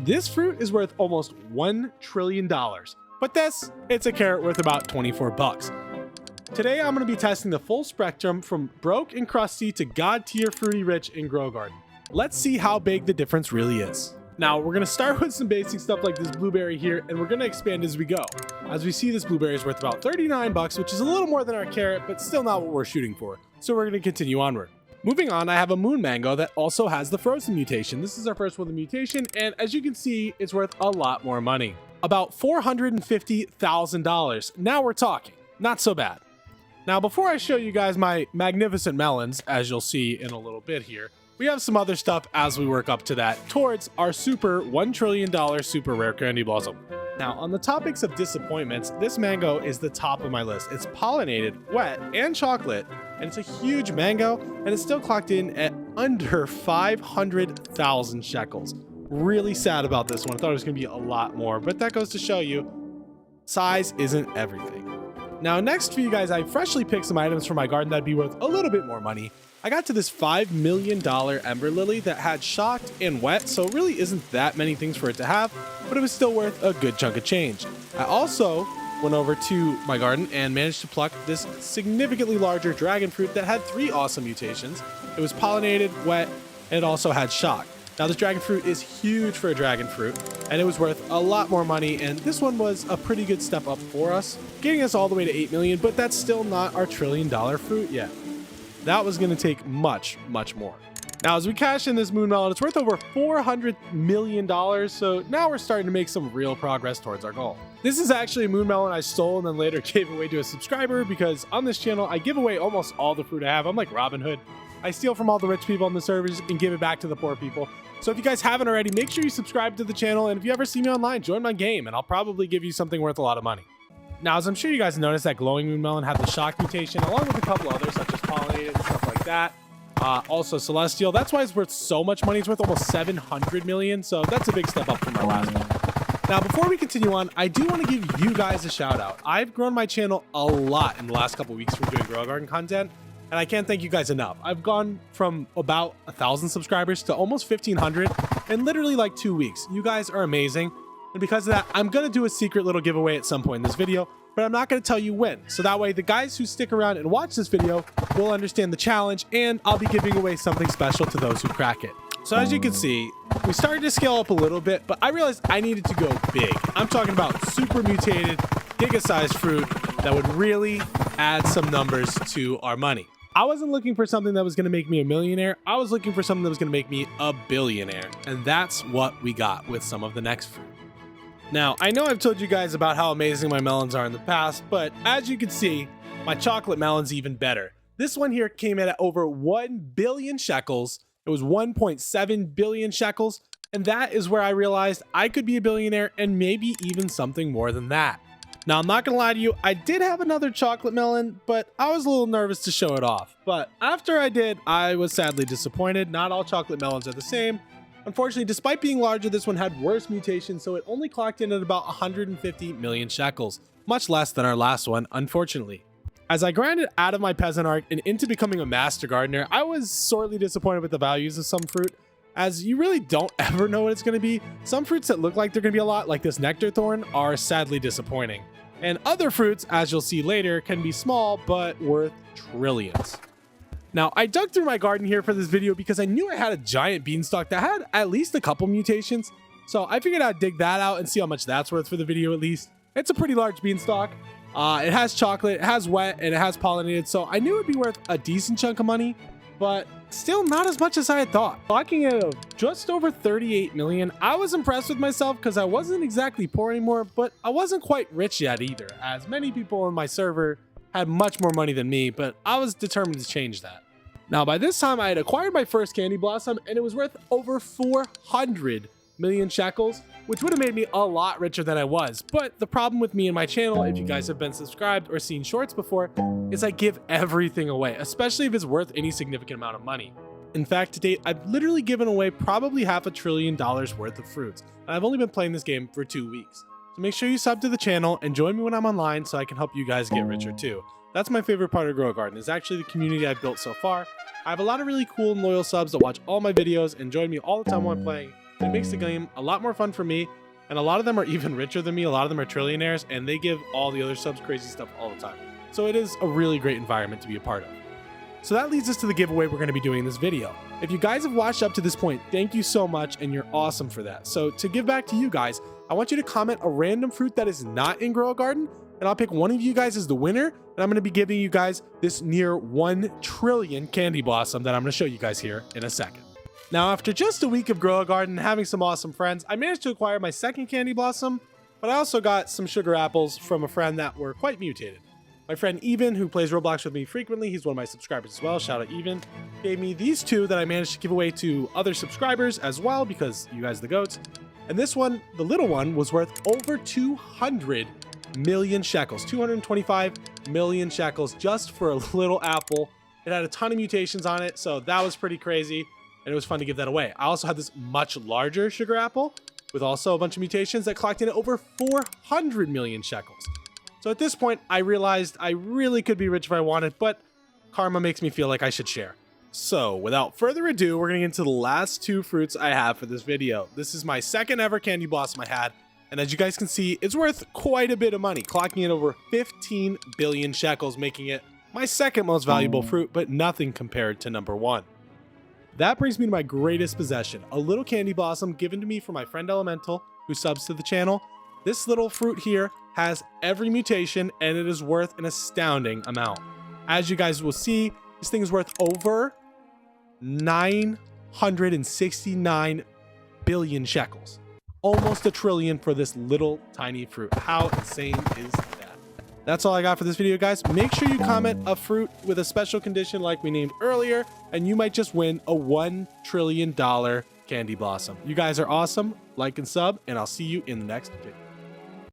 this fruit is worth almost $1 trillion. But this, it's a carrot worth about 24 bucks. Today I'm going to be testing the full spectrum from broke and crusty to God-tier fruity rich in Grow Garden. Let's see how big the difference really is. Now we're going to start with some basic stuff like this blueberry here, and we're going to expand as we go. As we see, this blueberry is worth about 39 bucks, which is a little more than our carrot, but still not what we're shooting for. So we're going to continue onward. Moving on, I have a moon mango that also has the frozen mutation. This is our first one with the mutation, and as you can see, it's worth a lot more money. About $450,000. Now we're talking. Not so bad. Now, before I show you guys my magnificent melons, as you'll see in a little bit here, we have some other stuff as we work up to that towards our super $1 trillion super rare candy blossom. Now, on the topics of disappointments, this mango is the top of my list. It's pollinated, wet, and chocolate, and it's a huge mango, and it's still clocked in at under 500,000 shekels. Really sad about this one. I thought it was going to be a lot more, but that goes to show you size isn't everything. Now, next for you guys, I freshly picked some items from my garden that'd be worth a little bit more money. I got to this $5 million Ember Lily that had shocked and wet, so it really isn't that many things for it to have, but it was still worth a good chunk of change. I also went over to my garden and managed to pluck this significantly larger dragon fruit that had 3 awesome mutations. It was pollinated, wet, and it also had shock. Now, this dragon fruit is huge for a dragon fruit, and it was worth a lot more money, and this one was a pretty good step up for us, getting us all the way to 8 million, but that's still not our $1 trillion fruit yet. That was going to take much, much more. Now, as we cash in this moon melon, it's worth over $400 million, so now we're starting to make some real progress towards our goal. This is actually a moon melon I stole and then later gave away to a subscriber, because on this channel, I give away almost all the fruit I have. I'm like Robin Hood. I steal from all the rich people on the servers and give it back to the poor people. So if you guys haven't already, make sure you subscribe to the channel, and if you ever see me online, join my game, and I'll probably give you something worth a lot of money. Now, as I'm sure you guys noticed, that glowing moon melon had the shock mutation, along with a couple others, such as pollinated and stuff like that. Also celestial. That's why it's worth so much money. It's worth almost 700 million, so that's a big step up from our last one. Now, before we continue on, I do want to give you guys a shout out. I've grown my channel a lot in the last couple weeks from doing Grow Garden content, and I can't thank you guys enough. I've gone from about 1,000 subscribers to almost 1,500 in literally like 2 weeks. You guys are amazing. And because of that, I'm going to do a secret little giveaway at some point in this video, but I'm not going to tell you when. So that way the guys who stick around and watch this video will understand the challenge, and I'll be giving away something special to those who crack it. So as you can see, we started to scale up a little bit, but I realized I needed to go big. I'm talking about super mutated, giga-sized fruit that would really add some numbers to our money. I wasn't looking for something that was going to make me a millionaire. I was looking for something that was going to make me a billionaire. And that's what we got with some of the next fruit. Now, I know I've told you guys about how amazing my melons are in the past, but as you can see, my chocolate melon's even better. This one here came in at over 1 billion shekels. It was 1.7 billion shekels. And that is where I realized I could be a billionaire, and maybe even something more than that. Now, I'm not going to lie to you, I did have another chocolate melon, but I was a little nervous to show it off. But after I did, I was sadly disappointed. Not all chocolate melons are the same. Unfortunately, despite being larger, this one had worse mutations, so it only clocked in at about 150 million shekels, much less than our last one, unfortunately. As I grinded out of my peasant arc and into becoming a master gardener, I was sorely disappointed with the values of some fruit, as you really don't ever know what it's going to be. Some fruits that look like they're going to be a lot, like this nectar thorn, are sadly disappointing. And other fruits, as you'll see later, can be small, but worth trillions. Now, I dug through my garden here for this video because I knew I had a giant beanstalk that had at least a couple mutations. So I figured I'd dig that out and see how much that's worth for the video at least. It's a pretty large beanstalk. It has chocolate, it has wet, and it has pollinated, so I knew it'd be worth a decent chunk of money, but still not as much as I had thought. Clocking it at just over 38 million, I was impressed with myself because I wasn't exactly poor anymore, but I wasn't quite rich yet either, as many people on my server had much more money than me, but I was determined to change that. Now, by this time, I had acquired my first candy blossom, and it was worth over 400 million shekels, which would have made me a lot richer than I was. But the problem with me and my channel, if you guys have been subscribed or seen shorts before, is I give everything away, especially if it's worth any significant amount of money. In fact, to date, I've literally given away probably $500 billion worth of fruits, and I've only been playing this game for 2 weeks. So make sure you sub to the channel and join me when I'm online so I can help you guys get richer too. That's my favorite part of Grow Garden, is actually the community I've built so far. I have a lot of really cool and loyal subs that watch all my videos and join me all the time while I'm playing, It makes the game a lot more fun for me, and a lot of them are even richer than me. A lot of them are trillionaires, and they give all the other subs crazy stuff all the time. So it is a really great environment to be a part of. So that leads us to the giveaway we're going to be doing in this video. If you guys have watched up to this point, thank you so much, and you're awesome for that. So to give back to you guys, I want you to comment a random fruit that is not in Grow a Garden, and I'll pick one of you guys as the winner, and I'm going to be giving you guys this near 1 trillion candy blossom that I'm going to show you guys here in a second. Now, after just a week of Grow a Garden and having some awesome friends, I managed to acquire my second candy blossom, but I also got some sugar apples from a friend that were quite mutated. My friend Even, who plays Roblox with me frequently, he's one of my subscribers as well, shout out Even, gave me these two that I managed to give away to other subscribers as well because you guys are the goats. And this one, the little one, was worth over 200 million shekels, 225 million shekels just for a little apple. It had a ton of mutations on it, so that was pretty crazy, and it was fun to give that away. I also had this much larger sugar apple with also a bunch of mutations that clocked in at over 400 million shekels. So at this point, I realized I really could be rich if I wanted, but karma makes me feel like I should share. So without further ado, we're gonna get into the last two fruits I have for this video. This is my second ever candy blossom I had, and as you guys can see, it's worth quite a bit of money, clocking in over 15 billion shekels, making it my second most valuable fruit, but nothing compared to number one. That brings me to my greatest possession, a little candy blossom given to me from my friend Elemental, who subs to the channel. This little fruit here has every mutation, and it is worth an astounding amount. As you guys will see, this thing is worth over 969 billion shekels. Almost a trillion for this little tiny fruit. How insane is that? That's all I got for this video, guys. Make sure you comment a fruit with a special condition like we named earlier, and you might just win a $1 trillion candy blossom. You guys are awesome. Like and sub, and I'll see you in the next video.